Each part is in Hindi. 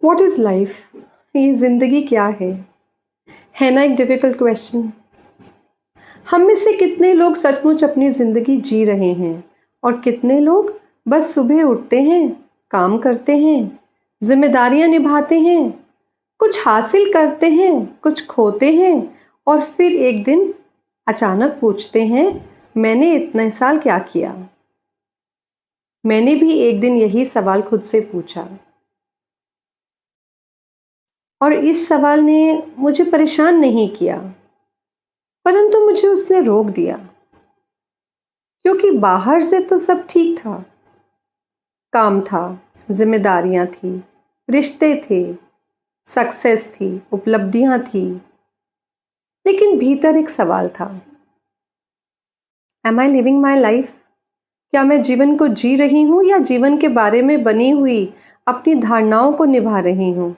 What is life? ये ज़िंदगी क्या है ना एक डिफ़िकल्ट क्वेश्चन। हम में से कितने लोग सचमुच अपनी ज़िंदगी जी रहे हैं और कितने लोग बस सुबह उठते हैं, काम करते हैं, जिम्मेदारियां निभाते हैं, कुछ हासिल करते हैं, कुछ खोते हैं और फिर एक दिन अचानक पूछते हैं, मैंने इतने साल क्या किया? मैंने भी एक दिन यही सवाल खुद से पूछा और इस सवाल ने मुझे परेशान नहीं किया, परंतु मुझे उसने रोक दिया, क्योंकि बाहर से तो सब ठीक था। काम था, जिम्मेदारियां थी, रिश्ते थे, सक्सेस थी, उपलब्धियां थी, लेकिन भीतर एक सवाल था, am I living my life? क्या मैं जीवन को जी रही हूं या जीवन के बारे में बनी हुई अपनी धारणाओं को निभा रही हूं?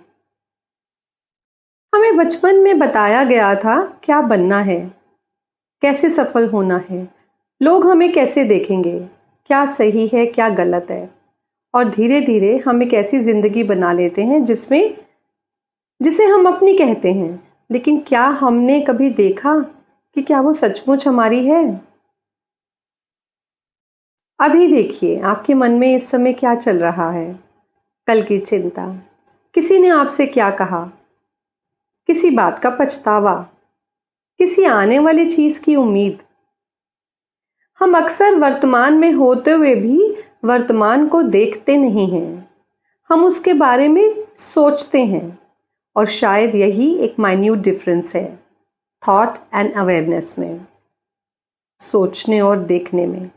हमें बचपन में बताया गया था क्या बनना है, कैसे सफल होना है, लोग हमें कैसे देखेंगे, क्या सही है क्या गलत है, और धीरे धीरे हम एक ऐसी जिंदगी बना लेते हैं जिसे हम अपनी कहते हैं, लेकिन क्या हमने कभी देखा कि क्या वो सचमुच हमारी है? अभी देखिए आपके मन में इस समय क्या चल रहा है। कल की चिंता, किसी ने आपसे क्या कहा, किसी बात का पछतावा, किसी आने वाली चीज की उम्मीद। हम अक्सर वर्तमान में होते हुए भी वर्तमान को देखते नहीं हैं, हम उसके बारे में सोचते हैं, और शायद यही एक माइन्यूट डिफरेंस है थॉट एंड अवेयरनेस में, सोचने और देखने में।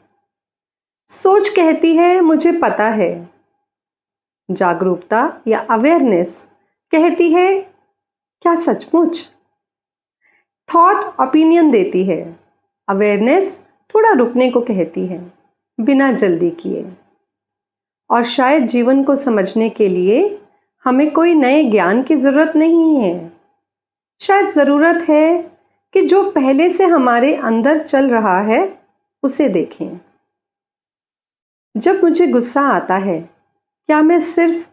सोच कहती है मुझे पता है, जागरूकता या अवेयरनेस कहती है क्या सचमुच? थॉट ओपिनियन देती है, अवेयरनेस थोड़ा रुकने को कहती है, बिना जल्दी किए। और शायद जीवन को समझने के लिए हमें कोई नए ज्ञान की जरूरत नहीं है, शायद जरूरत है कि जो पहले से हमारे अंदर चल रहा है उसे देखें। जब मुझे गुस्सा आता है, क्या मैं सिर्फ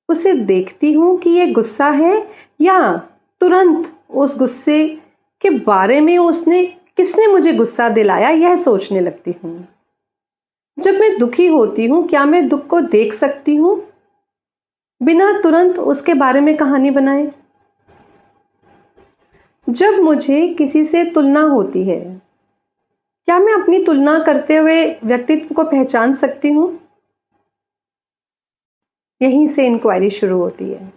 उसे देखती हूं कि यह गुस्सा है, या तुरंत उस गुस्से के बारे में किसने मुझे गुस्सा दिलाया यह सोचने लगती हूं? जब मैं दुखी होती हूं, क्या मैं दुख को देख सकती हूं बिना तुरंत उसके बारे में कहानी बनाए? जब मुझे किसी से तुलना होती है, क्या मैं अपनी तुलना करते हुए व्यक्तित्व को पहचान सकती हूं? यहीं से इंक्वायरी शुरू होती है,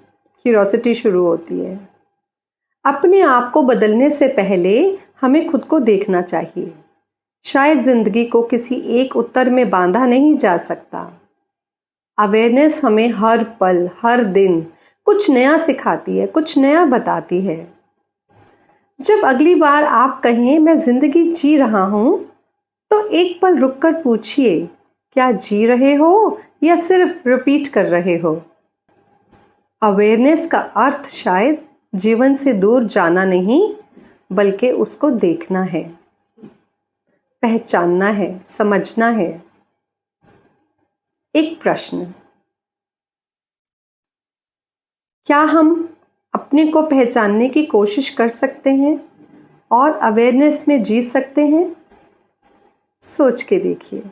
क्यूरियोसिटी शुरू होती है। अपने आप को बदलने से पहले हमें खुद को देखना चाहिए। शायद जिंदगी को किसी एक उत्तर में बांधा नहीं जा सकता। अवेयरनेस हमें हर पल, हर दिन कुछ नया सिखाती है, कुछ नया बताती है। जब अगली बार आप कहें मैं जिंदगी जी रहा हूं, तो एक पल रुककर पूछिए, क्या जी रहे हो या सिर्फ रिपीट कर रहे हो? अवेयरनेस का अर्थ शायद जीवन से दूर जाना नहीं, बल्कि उसको देखना है, पहचानना है, समझना है। एक प्रश्न, क्या हम अपने को पहचानने की कोशिश कर सकते हैं और अवेयरनेस में जी सकते हैं? सोच के देखिए।